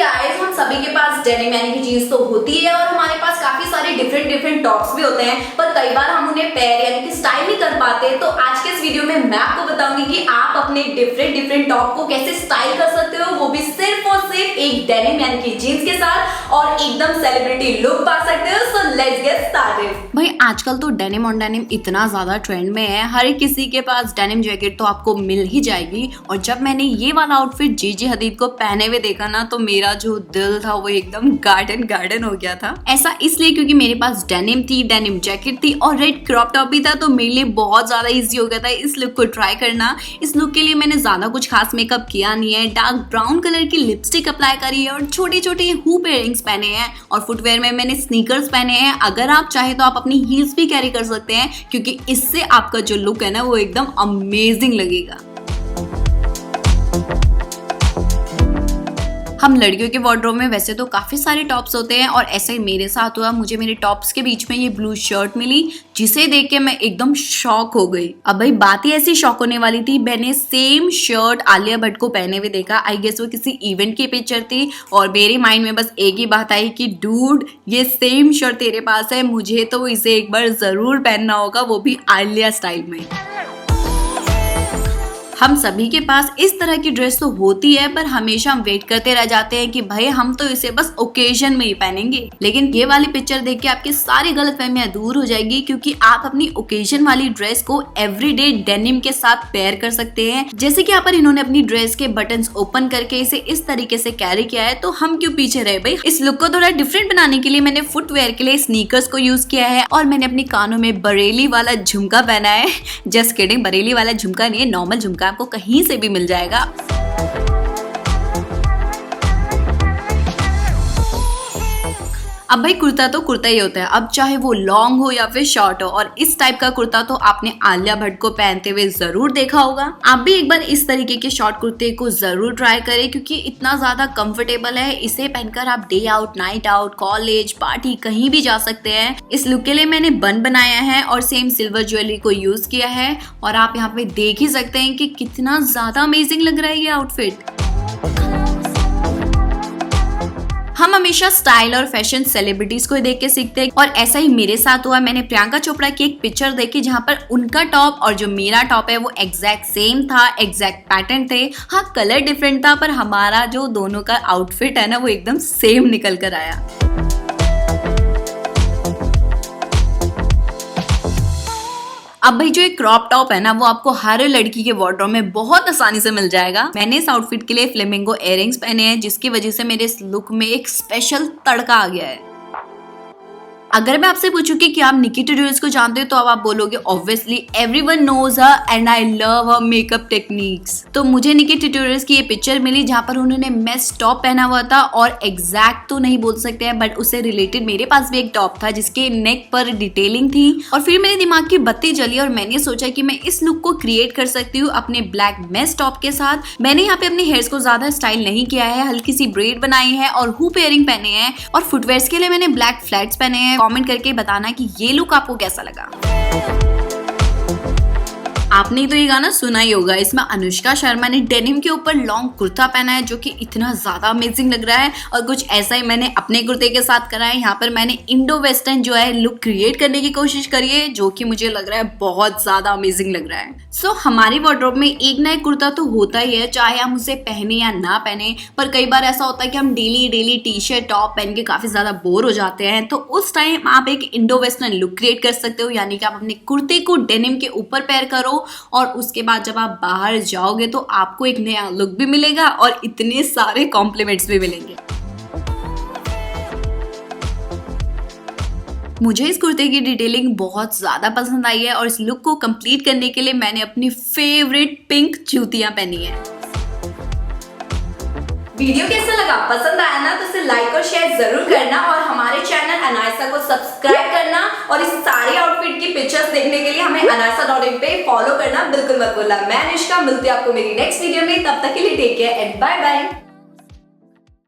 Guys, हम सभी के पास डेनिम यानी कि जीन्स तो होती है और हमारे पास काफी सारे डिफरेंट टॉप्स भी होते हैं, पर कई बार हम उन्हें पेयर यानी कि स्टाइल नहीं कर पाते। तो आज के इस वीडियो में मैं आपको बताऊंगी कि आप अपने डिफरेंट टॉप को कैसे स्टाइल कर सकते हो, वो भी सिर्फ और सिर्फ एक डेनिम यानी कि जीन्स के साथ, और एकदम सेलिब्रिटी लुक पा सकते हो। So let's get started. भाई आजकल तो डेनिम ऑन डेनिम इतना ज्यादा ट्रेंड में है, हर किसी के पास डेनिम जैकेट तो आपको मिल ही जाएगी। और जब मैंने ये वाला आउटफिट जीजी हदीद को पहने हुए देखा ना, तो मेरा जो दिल था वो एकदम गार्डन हो गया था। ऐसा इसलिए क्योंकि मेरे पास डेनिम थी, डेनिम जैकेट थी और रेड क्रॉप टॉप भी था, तो मेरे लिए बहुत ज्यादा इजी हो गया था इस लुक को ट्राई करना। इस लुक के लिए मैंने ज्यादा कुछ खास मेकअप किया नहीं है, डार्क ब्राउन कलर की लिपस्टिक अप्लाई करी है और छोटे छोटे हुप इयररिंग्स पहने हैं, और फुटवेयर में मैंने स्नीकर्स पहने हैं। अगर आप चाहे तो आप अपनी हील्स भी कैरी कर सकते हैं, क्योंकि इससे आपका जो लुक है ना वो एकदम अमेजिंग लगेगा। हम लड़कियों के वार्डरोब में वैसे तो काफी सारे टॉप्स होते हैं, और ऐसा ही मेरे साथ हुआ। मुझे मेरे टॉप्स के बीच में ये ब्लू शर्ट मिली, जिसे देख के मैं एकदम शॉक हो गई। अब भाई बात ही ऐसी शॉक होने वाली थी, मैंने सेम शर्ट आलिया भट्ट को पहने हुए देखा। आई गेस वो किसी इवेंट की पिक्चर थी, और मेरे माइंड में बस एक ही बात आई कि डूड, ये सेम शर्ट तेरे पास है, मुझे तो इसे एक बार जरूर पहनना होगा, वो भी आलिया स्टाइल में। हम सभी के पास इस तरह की ड्रेस तो होती है, पर हमेशा हम वेट करते रह जाते हैं कि भाई हम तो इसे बस ओकेजन में ही पहनेंगे। लेकिन ये वाली पिक्चर देख के आपकी सारी गलतफहमियां दूर हो जाएगी, क्योंकि आप अपनी ओकेजन वाली ड्रेस को एवरीडे डेनिम के साथ पेयर कर सकते हैं। जैसे कि यहाँ पर इन्होंने अपनी ड्रेस के बटन्स ओपन करके इसे इस तरीके से कैरी किया है, तो हम क्यों पीछे रहे भाई। इस लुक को थोड़ा डिफरेंट बनाने के लिए मैंने फुटवेयर के लिए स्नीकर्स को यूज किया है, और मैंने अपनी कानों में बरेली वाला झुमका पहना है। जस्ट किडिंग, बरेली वाला झुमका नहीं है, नॉर्मल झुमका, आपको कहीं से भी मिल जाएगा। अब भाई कुर्ता तो कुर्ता ही होता है, अब चाहे वो लॉन्ग हो या फिर शॉर्ट हो, और इस टाइप का कुर्ता तो आपने आलिया भट्ट को पहनते हुए जरूर देखा होगा। आप भी एक बार इस तरीके के शॉर्ट कुर्ते को जरूर ट्राई करें, क्योंकि इतना ज्यादा कंफर्टेबल है। इसे पहनकर आप day out, night out, college, party कहीं भी जा सकते हैं। इस लुक के लिए मैंने बन बनाया है और सेम सिल्वर ज्वेलरी को यूज किया है, और आप यहाँ पे देख ही सकते हैं कि कितना ज्यादा अमेजिंग लग रहा है ये आउटफिट। हम हमेशा स्टाइल और फैशन सेलिब्रिटीज को देख के सीखते हैं, और ऐसा ही मेरे साथ हुआ। मैंने प्रियंका चोपड़ा की एक पिक्चर देखी, जहां पर उनका टॉप और जो मेरा टॉप है वो एग्जैक्ट सेम था, एग्जैक्ट पैटर्न थे। हाँ, कलर डिफरेंट था, पर हमारा जो दोनों का आउटफिट है ना वो एकदम सेम निकल कर आया। अब भाई जो एक क्रॉप टॉप है ना, वो आपको हर लड़की के वार्डरोब में बहुत आसानी से मिल जाएगा। मैंने इस आउटफिट के लिए फ्लेमिंगो इयररिंग्स पहने हैं, जिसकी वजह से मेरे इस लुक में एक स्पेशल तड़का आ गया है। अगर मैं आपसे पूछूं कि क्या आप निकी ट्यूटोरियल्स को जानते हो, तो अब आप बोलोगे obviously everyone knows her and I love her makeup techniques. तो मुझे निकी ट्यूटोरियल्स की ये पिक्चर मिली, जहां पर उन्होंने मेस टॉप पहना हुआ था, और एग्जैक्ट तो नहीं बोल सकते हैं, बट उससे रिलेटेड मेरे पास भी एक टॉप था जिसके नेक पर डिटेलिंग थी। और फिर मेरे दिमाग की बत्ती जली, और मैंने सोचा कि मैं इस लुक को क्रिएट कर सकती हूँ अपने ब्लैक मेस टॉप के साथ। मैंने यहाँ पे अपने हेयर्स को ज्यादा स्टाइल नहीं किया है, हल्की सी ब्रेड बनाई है और हुप इयररिंग पहने हैं, और फुटवेयर्स के लिए मैंने ब्लैक फ्लैट्स पहने हैं। कमेंट करके बताना कि ये लुक आपको कैसा लगा। आपने तो ये गाना सुना ही होगा, इसमें अनुष्का शर्मा ने डेनिम के ऊपर लॉन्ग कुर्ता पहना है, जो कि इतना ज्यादा अमेजिंग लग रहा है। और कुछ ऐसा ही मैंने अपने कुर्ते के साथ करा है। यहाँ पर मैंने इंडो वेस्टर्न जो है लुक क्रिएट करने की कोशिश करी है, जो कि मुझे लग रहा है बहुत ज्यादा अमेजिंग लग रहा है। सो हमारी वार्डरोब में एक ना एक कुर्ता तो होता ही है, चाहे हम उसे पहने या ना पहने। पर कई बार ऐसा होता है कि हम डेली टी शर्ट टॉप पहन के काफी ज्यादा बोर हो जाते हैं, तो उस टाइम आप एक इंडो वेस्टर्न लुक क्रिएट कर सकते हो। यानी कि आप अपने कुर्ते को डेनिम के ऊपर पेयर करो, और उसके बाद जब आप बाहर जाओगे तो आपको एक नया लुक भी मिलेगा और इतने सारे कॉम्प्लीमेंट्स भी मिलेंगे। मुझे इस कुर्ते की डिटेलिंग बहुत ज्यादा पसंद आई है, और इस लुक को कंप्लीट करने के लिए मैंने अपनी फेवरेट पिंक जूतियां पहनी है। वीडियो कैसा लगा? पसंद आया ना, तो इसे लाइक और शेयर जरूर करना, और हमारे चैनल अनायसा को सब्सक्राइब करना, और इस सारे आउटफिट की पिक्चर्स देखने के लिए हमें anaysa.in पे फॉलो करना बिल्कुल मत भूलना। मैं अनुष्का, मिलती हूं आपको मेरी नेक्स्ट वीडियो में। तब तक के लिए take care and bye bye.